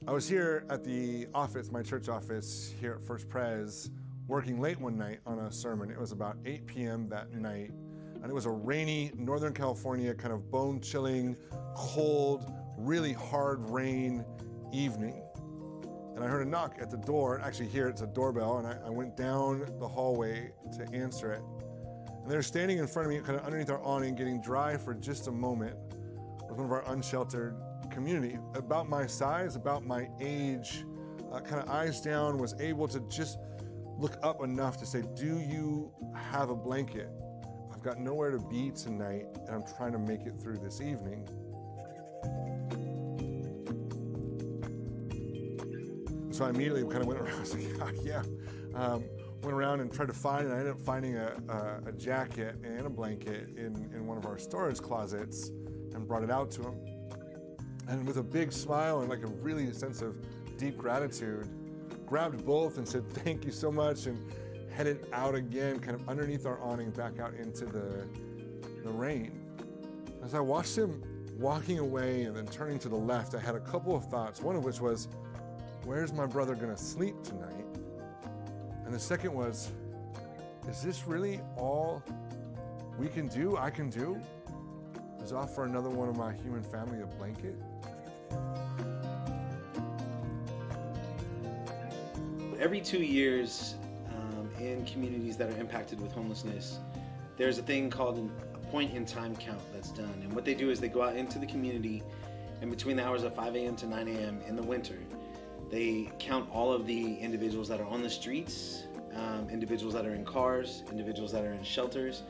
I was here at the office, my church office here at First Pres, working late one night on a sermon. It was about 8 p.m. that night, and it was a rainy Northern California, kind of bone-chilling, cold, really hard rain evening. And I heard a knock at the door, and actually here it's a doorbell, and I went down the hallway to answer it. And they were standing in front of me, kind of underneath our awning, getting dry for just a moment, was one of our unsheltered community, about my size, about my age, kind of eyes down, was able to just look up enough to say, do you have a blanket? I've got nowhere to be tonight, and I'm trying to make it through this evening. So I immediately kind of went around, I was like, yeah. Went around and tried to find, and I ended up finding a jacket and a blanket in one of our storage closets and brought it out to him. And with a big smile and like a really sense of deep gratitude, grabbed both and said, thank you so much, and headed out again, kind of underneath our awning, back out into the rain. As I watched him walking away and then turning to the left, I had a couple of thoughts, one of which was, where's my brother gonna sleep tonight? And the second was, is this really all we can do, I can do? Is offer another one of my human family a blanket? Every 2 years, in communities that are impacted with homelessness, there's a thing called a point-in-time count that's done. And what they do is they go out into the community, and between the hours of 5 a.m. to 9 a.m. in the winter, they count all of the individuals that are on the streets, individuals that are in cars, individuals that are in shelters.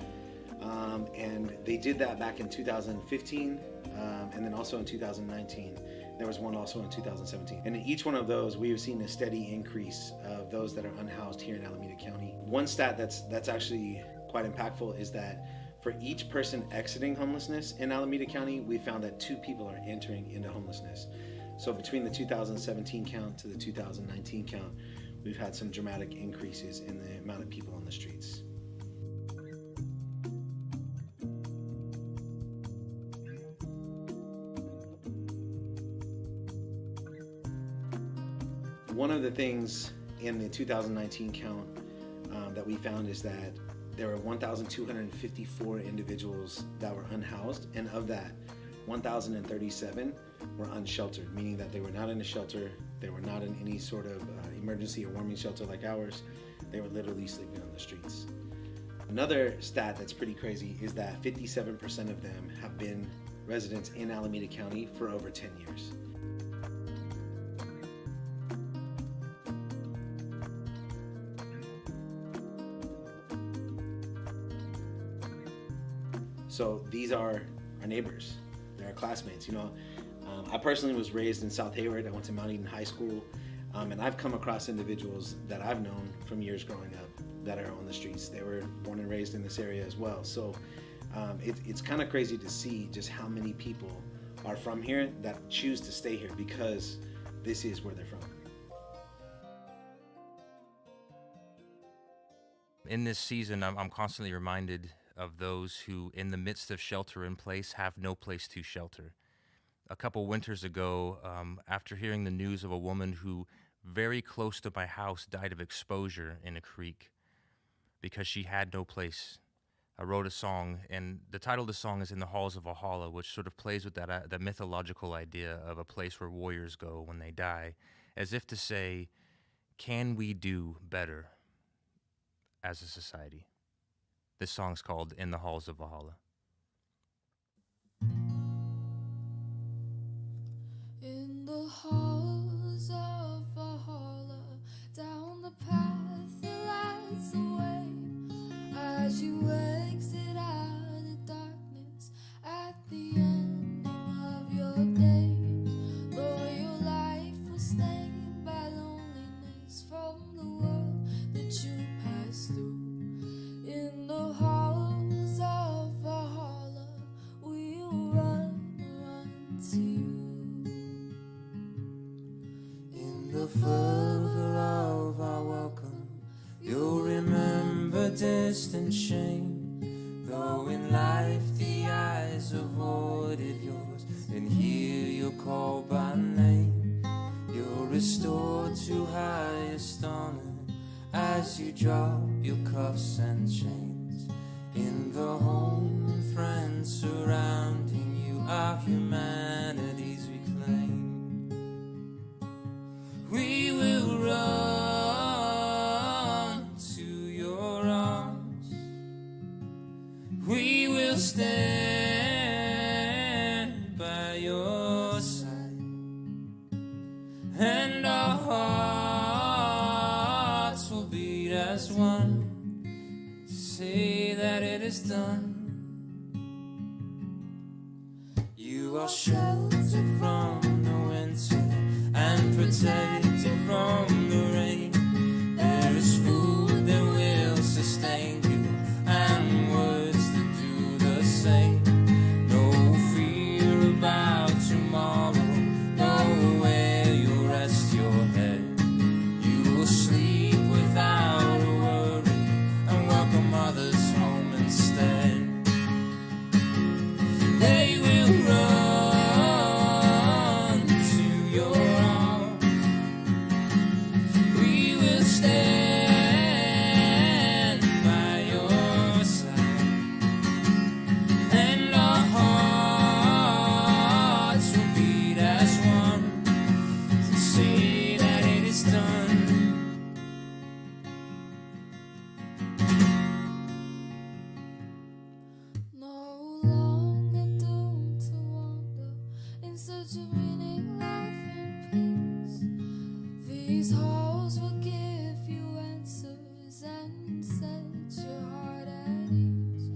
And they did that back in 2015, and then also in 2019. There was one also in 2017. And in each one of those, we have seen a steady increase of those that are unhoused here in Alameda County. One stat that's actually quite impactful is that for each person exiting homelessness in Alameda County, we found that 2 people are entering into homelessness. So between the 2017 count to the 2019 count, we've had some dramatic increases in the amount of people on the streets. One of the things in the 2019 count that we found is that there were 1,254 individuals that were unhoused, and of that, 1,037 were unsheltered, meaning that they were not in a shelter, they were not in any sort of emergency or warming shelter like ours. They were literally sleeping on the streets. Another stat that's pretty crazy is that 57% of them have been residents in Alameda County for over 10 years. So these are our neighbors, they're our classmates. You know, I personally was raised in South Hayward. I went to Mount Eden High School, and I've come across individuals that I've known from years growing up that are on the streets. They were born and raised in this area as well. So it's kind of crazy to see just how many people are from here that choose to stay here because this is where they're from. In this season, I'm constantly reminded of those who, in the midst of shelter in place, have no place to shelter. A couple winters ago, after hearing the news of a woman who, very close to my house, died of exposure in a creek because she had no place, I wrote a song, and the title of the song is "In the Halls of Valhalla," which sort of plays with that mythological idea of a place where warriors go when they die, as if to say, can we do better as a society? This song's called "In the Halls of Valhalla." In the halls of Valhalla, down the path that lights the way, as you exit out of darkness at the ending of your day. Though your life was stained by loneliness from the world that you passed through, in the halls of Valhalla, we'll run to you. In the fervor of our welcome, you'll remember distant shame. Though in life the eyes avoided yours, and here you're called by name. You'll as you drop your cuffs and chains. In the home and friends surrounding you, our humanity's reclaimed. We will run to your arms. We will stand by your side, and our hearts will beat as one. Say that it is done. You are sheltered from the winter and protected from the rain. There is food that will sustain you and words that do the same. No fear about tomorrow, nowhere you'll rest your head. You will sleep without a worry and welcome others home instead. They will run to your arms. We will stand by your side, and our hearts will beat as one to say that it is done. No longer doomed to wander in search of meaning, life, and peace. These halls will give you answers and set your heart at ease.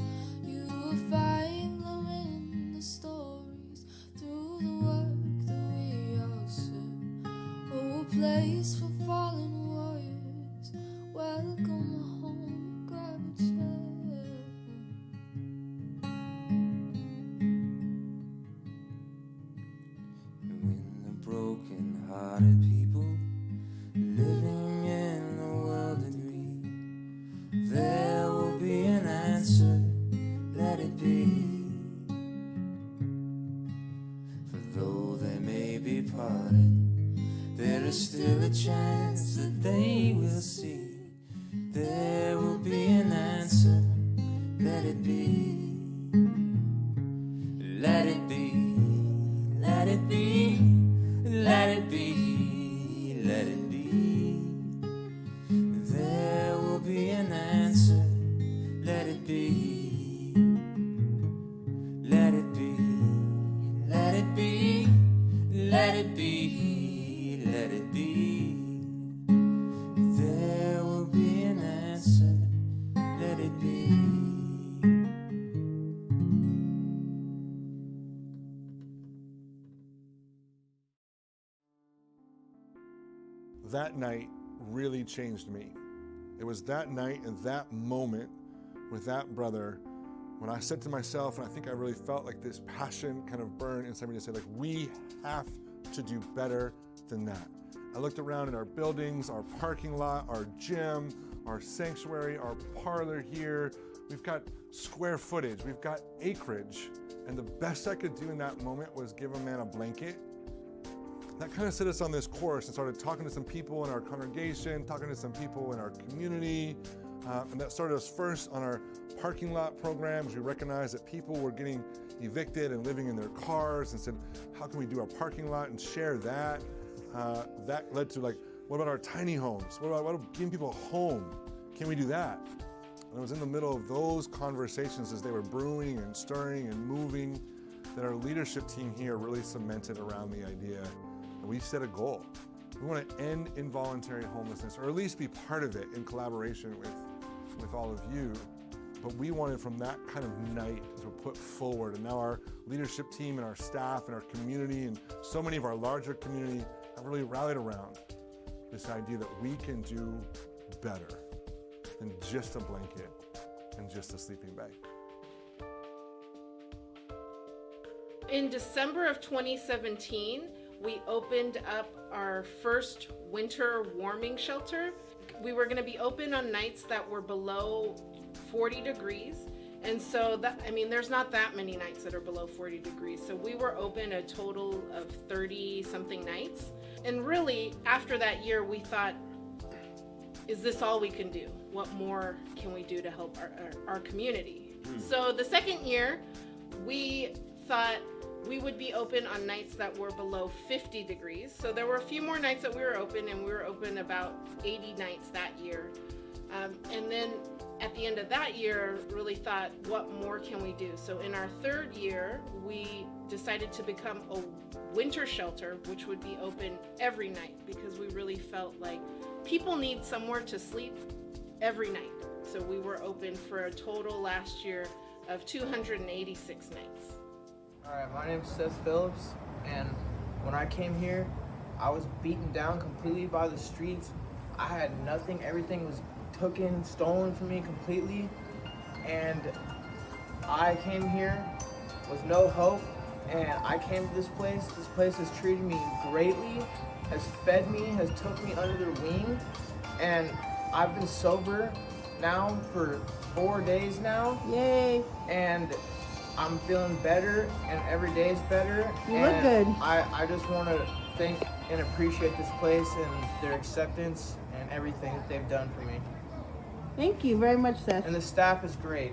You will find them in the stories, through the work that we all share. Oh, a place for fallen warriors. Welcome home, grab a chair. When the broken-hearted people living in the world agree, there will be an answer, let it be. For though they may be parted, there is still a chance that they will see. There will be an answer, let it be. Let it be, let it be, let it be, let it be. There will be an answer, let it be. Let it be, let it be, let it be, let it be. There will be an answer, let it be. That night really changed me. It was that night and that moment with that brother when I said to myself, and I think I really felt like this passion kind of burn inside me to say, like, we have to do better than that. I looked around at our buildings, our parking lot, our gym, our sanctuary, our parlor here. We've got square footage, we've got acreage. And the best I could do in that moment was give a man a blanket. That kind of set us on this course and started talking to some people in our congregation, talking to some people in our community. And that started us first on our parking lot programs. We recognized that people were getting evicted and living in their cars, and said, how can we do our parking lot and share that? That led to, like, what about our tiny homes? What about giving people a home? Can we do that? And it was in the middle of those conversations, as they were brewing and stirring and moving, that our leadership team here really cemented around the idea that we set a goal. We want to end involuntary homelessness, or at least be part of it in collaboration with all of you. But we wanted from that kind of night to put forward, and now our leadership team and our staff and our community and so many of our larger community have really rallied around this idea that we can do better than just a blanket and just a sleeping bag. In December of 2017, we opened up our first winter warming shelter. We were going to be open on nights that were below 40 degrees. And so there's not that many nights that are below 40 degrees. So we were open a total of 30 something nights. And really, after that year, we thought, is this all we can do? What more can we do to help our community? So the second year, we thought we would be open on nights that were below 50 degrees. So there were a few more nights that we were open, and we were open about 80 nights that year. And then at the end of that year, really thought, what more can we do? So in our third year, we decided to become a winter shelter, which would be open every night, because we really felt like people need somewhere to sleep every night. So we were open for a total last year of 286 nights. Alright, my name's Seth Phillips, and when I came here, I was beaten down completely by the streets. I had nothing, everything was stolen from me completely, and I came here with no hope, and I came to this place has treated me greatly, has fed me, has took me under their wing, and I've been sober now for 4 days now. Yay! And I'm feeling better, and every day is better. You look good. I just want to thank and appreciate this place and their acceptance and everything that they've done for me. Thank you very much, Seth. And the staff is great.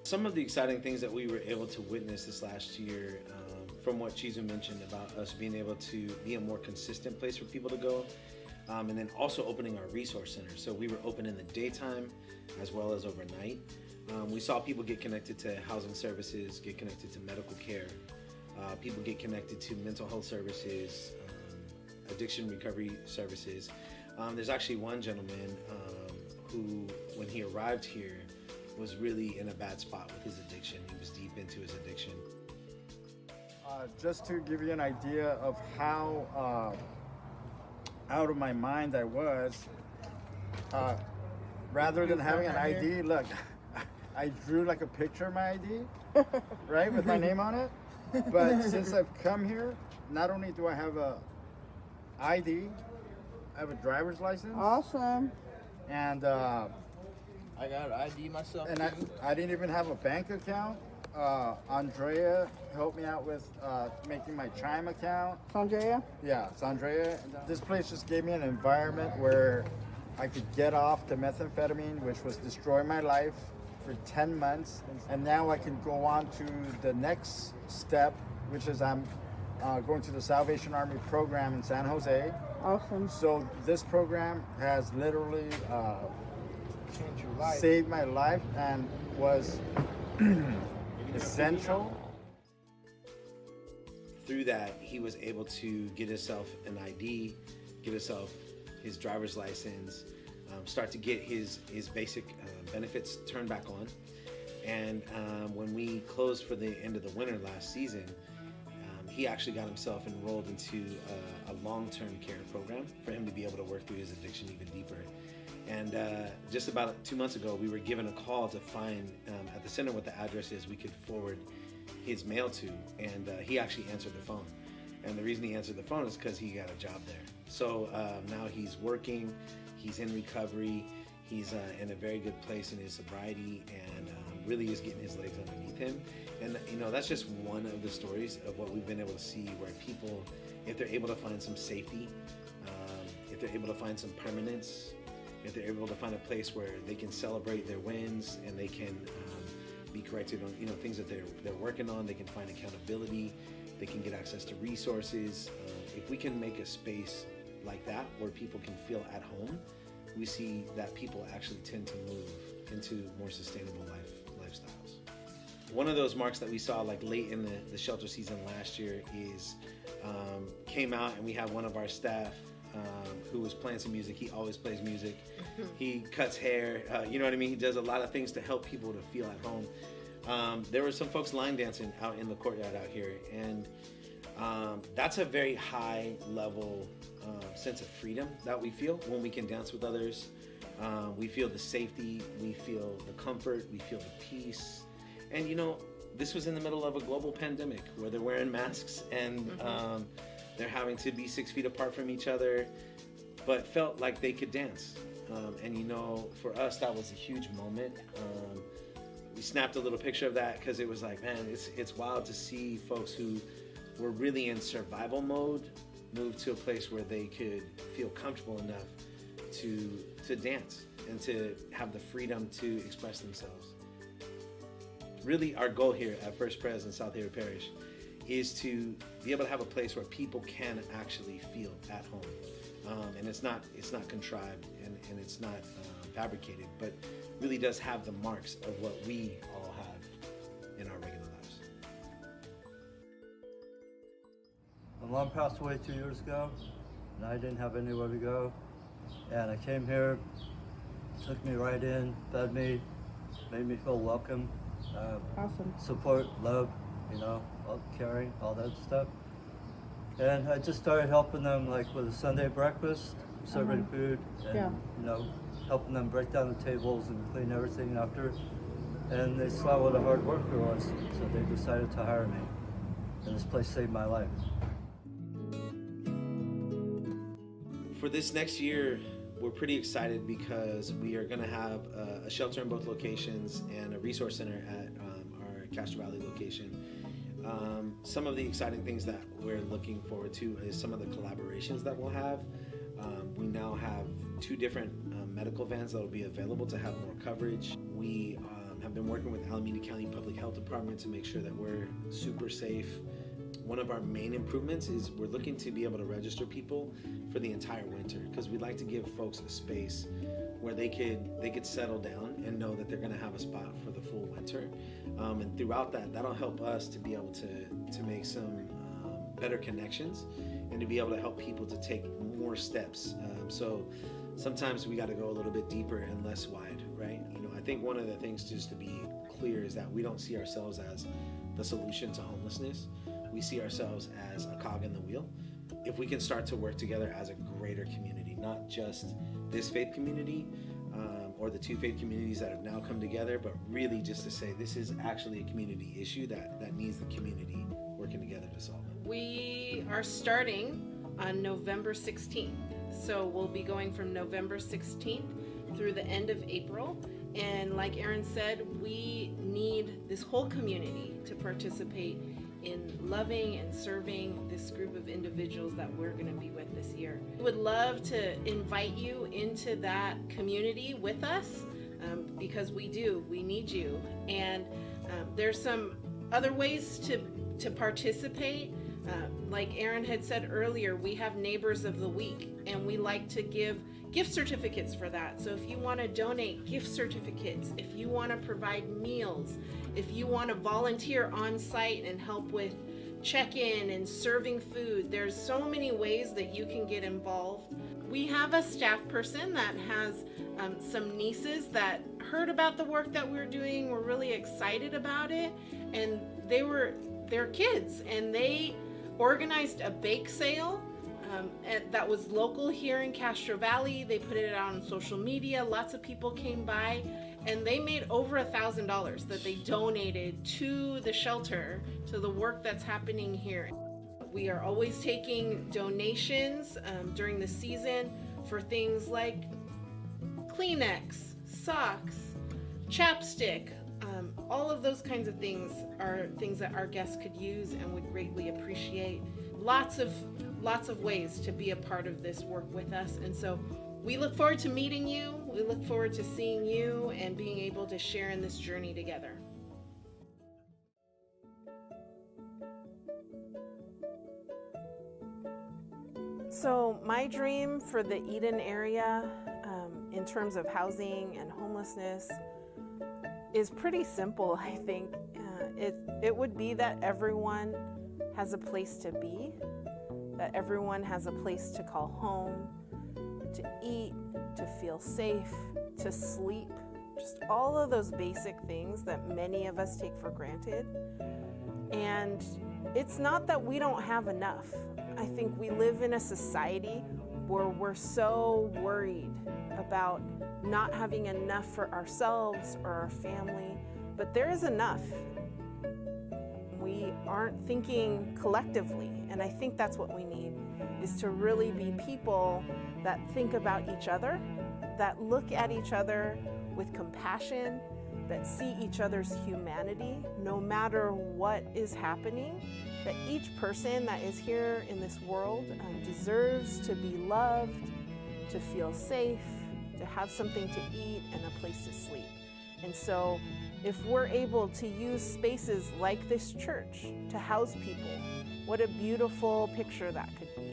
Some of the exciting things that we were able to witness this last year, from what Chizu mentioned about us being able to be a more consistent place for people to go, and then also opening our resource center. So we were open in the daytime as well as overnight. We saw people get connected to housing services, get connected to medical care, people get connected to mental health services, addiction recovery services. There's actually one gentleman who, when he arrived here, was really in a bad spot with his addiction. He was deep into his addiction. Just to give you an idea of how out of my mind I was, rather than having an ID, look, I drew like a picture of my ID, right, with my name on it. But since I've come here, not only do I have a ID, I have a driver's license. Awesome. And I got an ID myself. and I didn't even have a bank account. Andrea helped me out with making my Chime account. Sandrea? Yeah, it's Andrea. This place just gave me an environment where I could get off the methamphetamine, which was destroying my life for 10 months. And now I can go on to the next step, which is I'm going to the Salvation Army program in San Jose. Awesome. So this program has literally Change your life. saved my life and was essential. Through that, he was able to get himself an ID, get himself his driver's license, start to get his basic benefits turned back on. And when we closed for the end of the winter last season, he actually got himself enrolled into a long-term care program for him to be able to work through his addiction even deeper. And just about 2 months ago, we were given a call to find at the center what the address is we could forward his mail to, and he actually answered the phone. And the reason he answered the phone is because he got a job there. So now he's working, he's in recovery, he's in a very good place in his sobriety, and really is getting his legs underneath him. And you know, that's just one of the stories of what we've been able to see, where people, if they're able to find some safety, if they're able to find some permanence, if they're able to find a place where they can celebrate their wins and they can be corrected on things that they're working on, they can find accountability, they can get access to resources. If we can make a space like that where people can feel at home, we see that people actually tend to move into more sustainable lifestyles. One of those marks that we saw like late in the shelter season last year is came out, and we had one of our staff who was playing some music. He always plays music. He cuts hair. You know what I mean? He does a lot of things to help people to feel at home. There were some folks line dancing out in the courtyard out here, and that's a very high level sense of freedom that we feel when we can dance with others. We feel the safety, we feel the comfort, we feel the peace. And this was in the middle of a global pandemic where they're wearing masks and they're having to be 6 feet apart from each other, but felt like they could dance. And for us, that was a huge moment. We snapped a little picture of that because it was like, man, it's wild to see folks who were really in survival mode move to a place where they could feel comfortable enough to dance and to have the freedom to express themselves. Really, our goal here at First Pres in South Hayward Parish is to be able to have a place where people can actually feel at home, and it's not contrived and it's not fabricated, but really does have the marks of what we all have in our regular lives. My mom passed away 2 years ago, and I didn't have anywhere to go. And I came here, took me right in, fed me, made me feel welcome. Awesome. Support, love, all caring, all that stuff. And I just started helping them like with a Sunday breakfast, serving food, and helping them break down the tables and clean everything after. And they saw what a hard worker I was, so they decided to hire me. And this place saved my life. For this next year, we're pretty excited because we are going to have a shelter in both locations and a resource center at our Castro Valley location. Some of the exciting things that we're looking forward to is some of the collaborations that we'll have. We now have 2 different medical vans that will be available to have more coverage. We have been working with Alameda County Public Health Department to make sure that we're super safe. One of our main improvements is we're looking to be able to register people for the entire winter, because we'd like to give folks a space where they could settle down and know that they're going to have a spot for the full winter. And throughout that'll help us to be able to make some better connections and to be able to help people to take more steps. So sometimes we got to go a little bit deeper and less wide, right? I think one of the things just to be clear is that we don't see ourselves as the solution to homelessness. We see ourselves as a cog in the wheel. If we can start to work together as a greater community, not just this faith community or the 2 faith communities that have now come together, but really just to say this is actually a community issue that needs the community working together to solve it. We are starting on November 16th. So we'll be going from November 16th through the end of April. And like Aaron said, we need this whole community to participate in loving and serving this group of individuals that we're going to be with this year. We would love to invite you into that community with us because we need you. And there's some other ways to participate. Like Aaron had said earlier, we have Neighbors of the Week, and we like to give gift certificates for that. So if you want to donate gift certificates, if you want to provide meals, if you want to volunteer on site and help with check-in and serving food, there's so many ways that you can get involved. We have a staff person that has some nieces that heard about the work that we're doing, were really excited about it, and they're kids, and they organized a bake sale that was local here in Castro Valley. They put it out on social media. Lots of people came by, and they made over $1,000 that they donated to the shelter, to the work that's happening here. We are always taking donations during the season for things like Kleenex, socks, chapstick. All of those kinds of things are things that our guests could use and would greatly appreciate. Lots of ways to be a part of this work with us. And so we look forward to meeting you. We look forward to seeing you and being able to share in this journey together. So my dream for the Eden area in terms of housing and homelessness is pretty simple, I think. It would be that everyone has a place to be, that everyone has a place to call home, to eat, to feel safe, to sleep, just all of those basic things that many of us take for granted. And it's not that we don't have enough. I think we live in a society where we're so worried about not having enough for ourselves or our family, but there is enough. We aren't thinking collectively, and I think that's what we need, is to really be people that think about each other, that look at each other with compassion, that see each other's humanity, no matter what is happening, that each person that is here in this world deserves to be loved, to feel safe, to have something to eat, and a place to sleep. And so if we're able to use spaces like this church to house people, what a beautiful picture that could be.